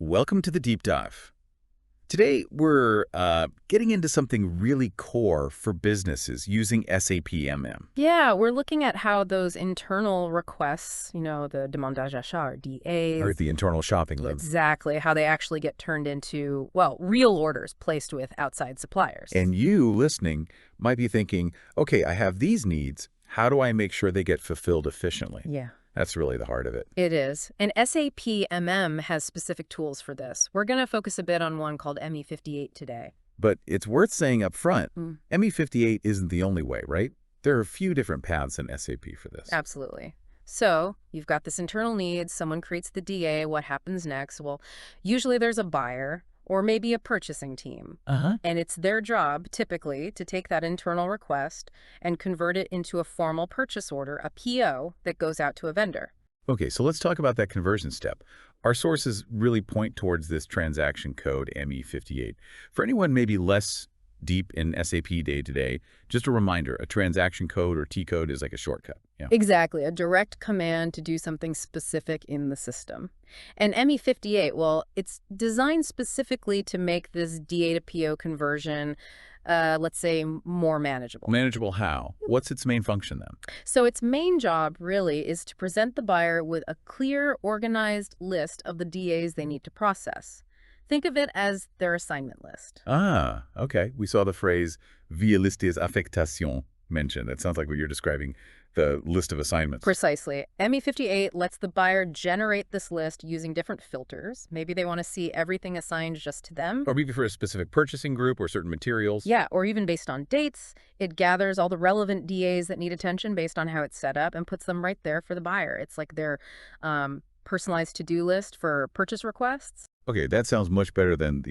Welcome to the Deep Dive. Today, we're getting into something really core for businesses using SAP MM. Yeah, we're looking at how those internal requests, the demandage achat or Or DAs, the internal shopping list. exactly how they actually get turned into, well, real orders placed with outside suppliers. And you, listening, might be thinking, okay, I have these needs. How do I make sure they get fulfilled efficiently? Yeah, That's really the heart of it. it is. And SAP MM has specific tools for this. We're going to focus a bit on one called ME58 today. But it's worth saying up front, Mm. ME58 isn't the only way, right? There are a few different paths in SAP for this. Absolutely. So you've got this internal need, someone creates the DA, what happens next? Well, usually there's a buyer or maybe a purchasing team. Uh-huh. And it's their job, typically, to take that internal request and convert it into a formal purchase order, a PO, that goes out to a vendor. Okay, so let's talk about that conversion step. Our sources really point towards this transaction code, ME58. For anyone maybe less deep in SAP day-to-day, just a reminder, a transaction code or T-code is like a shortcut. Yeah. Exactly, a direct command to do something specific in the system. And ME58, well, it's designed specifically to make this DA to PO conversion, let's say, more manageable. Manageable how? What's its main function then? So its main job, really, is to present the buyer with a clear, organized list of the DAs they need to process. Think of it as their assignment list. Ah, okay. We saw the phrase via listes affectation mentioned. That sounds like what you're describing, the list of assignments. Precisely. ME58 lets the buyer generate this list using different filters. Maybe they want to see everything assigned just to them. Or maybe for a specific purchasing group or certain materials. Yeah, or even based on dates. It gathers all the relevant DAs that need attention based on how it's set up and puts them right there for the buyer. It's like their personalized to-do list for purchase requests. Okay, that sounds much better than,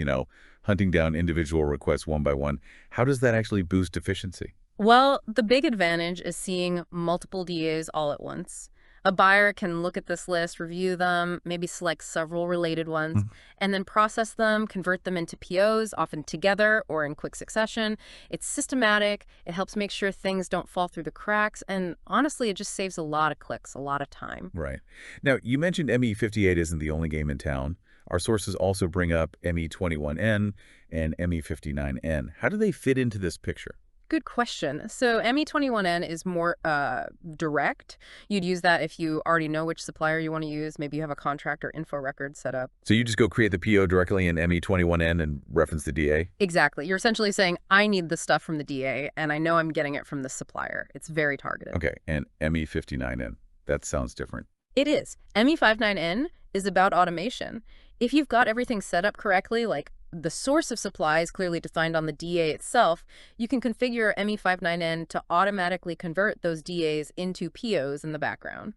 hunting down individual requests one by one. How does that actually boost efficiency? Well, the big advantage is seeing multiple DAs all at once. A buyer can look at this list, review them, maybe select several related ones, and then process them, convert them into POs, often together or in quick succession. It's systematic, it helps make sure things don't fall through the cracks, and honestly, it just saves a lot of clicks, a lot of time. Right. Now, you mentioned ME58 isn't the only game in town. Our sources also bring up ME21N and ME59N. How do they fit into this picture? Good question. So ME21N is more direct. You'd use that if you already know which supplier you want to use. Maybe you have a contract or info record set up. So you just go create the PO directly in ME21N and reference the DA? Exactly. You're essentially saying, I need the stuff from the DA, and I know I'm getting it from the supplier. It's very targeted. Okay, and ME59N. That sounds different. It is. ME59N is about automation. If you've got everything set up correctly, like the source of supply is clearly defined on the DA itself, you can configure ME59N to automatically convert those DAs into POs in the background.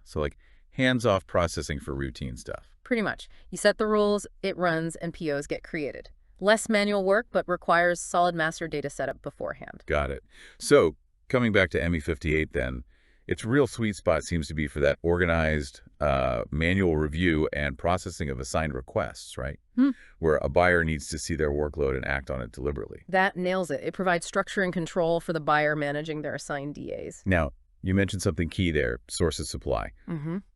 So like hands-off processing for routine stuff. Pretty much. You set the rules, it runs, and POs get created. Less manual work, but requires solid master data setup beforehand. Got it. So coming back to ME58 then, its real sweet spot seems to be for that organized manual review and processing of assigned requests, right? Where a buyer needs to see their workload and act on it deliberately. That nails it. It provides structure and control for the buyer managing their assigned DAs. Now, you mentioned something key there, source of supply.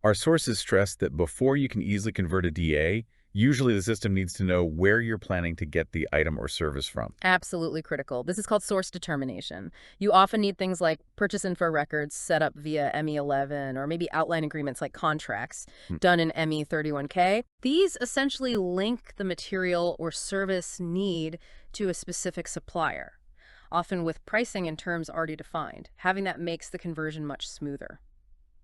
Our sources stress that before you can easily convert a DA, usually the system needs to know where you're planning to get the item or service from. Absolutely critical. This is called source determination. You often need things like purchase info records set up via ME11 or maybe outline agreements like contracts done in ME31K. These essentially link the material or service need to a specific supplier, often with pricing and terms already defined. Having that makes the conversion much smoother.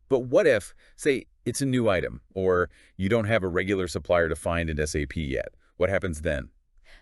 But what if, say, it's a new item, or you don't have a regular supplier to find in SAP yet? What happens then?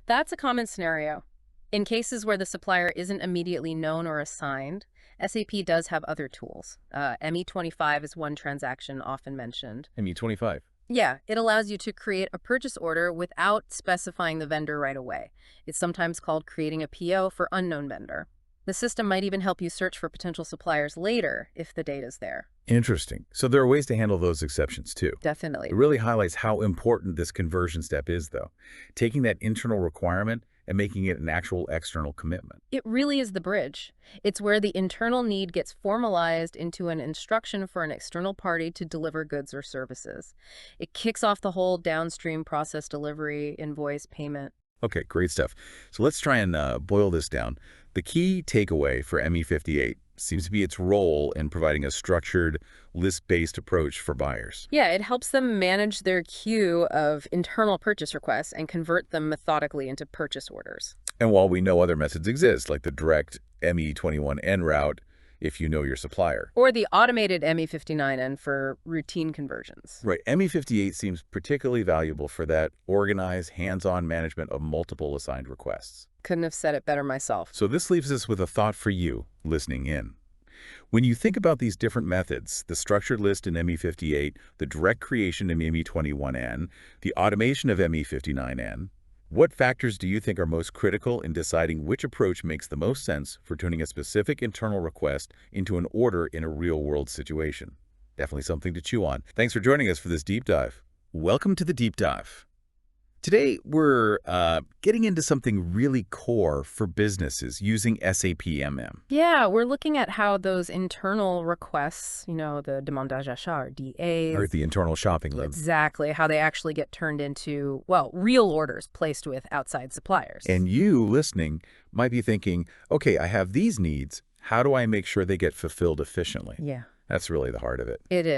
That's a common scenario. In cases where the supplier isn't immediately known or assigned, SAP does have other tools. ME25 is one transaction often mentioned. ME25. Yeah, it allows you to create a purchase order without specifying the vendor right away. It's sometimes called creating a PO for unknown vendor. The system might even help you search for potential suppliers later if the data's there. Interesting. So there are ways to handle those exceptions too. Definitely. It really highlights how important this conversion step is, though. Taking that internal requirement and making it an actual external commitment. It really is the bridge. It's where the internal need gets formalized into an instruction for an external party to deliver goods or services. It kicks off the whole downstream process delivery, invoice, payment. Okay, great stuff. So let's try and boil this down. The key takeaway for ME58 seems to be its role in providing a structured, list-based approach for buyers. Yeah, it helps them manage their queue of internal purchase requests and convert them methodically into purchase orders. And while we know other methods exist, like the direct ME21N route, if you know your supplier. Or the automated ME59N for routine conversions. Right, ME58 seems particularly valuable for that organized, hands-on management of multiple assigned requests. Couldn't have said it better myself. So this leaves us with a thought for you, listening in. When you think about these different methods, the structured list in ME58, the direct creation in ME21N, the automation of ME59N, what factors do you think are most critical in deciding which approach makes the most sense for turning a specific internal request into an order in a real-world situation? Definitely something to chew on. Thanks for joining us for this deep dive. Welcome to the deep dive. Today, we're getting into something really core for businesses using SAP MM. Yeah, we're looking at how those internal requests, the demandage achat or DAs. Or the internal shopping list. Exactly, how they actually get turned into, well, real orders placed with outside suppliers. And you, listening, might be thinking, okay, I have these needs. How do I make sure they get fulfilled efficiently? Yeah. That's really the heart of it. It is.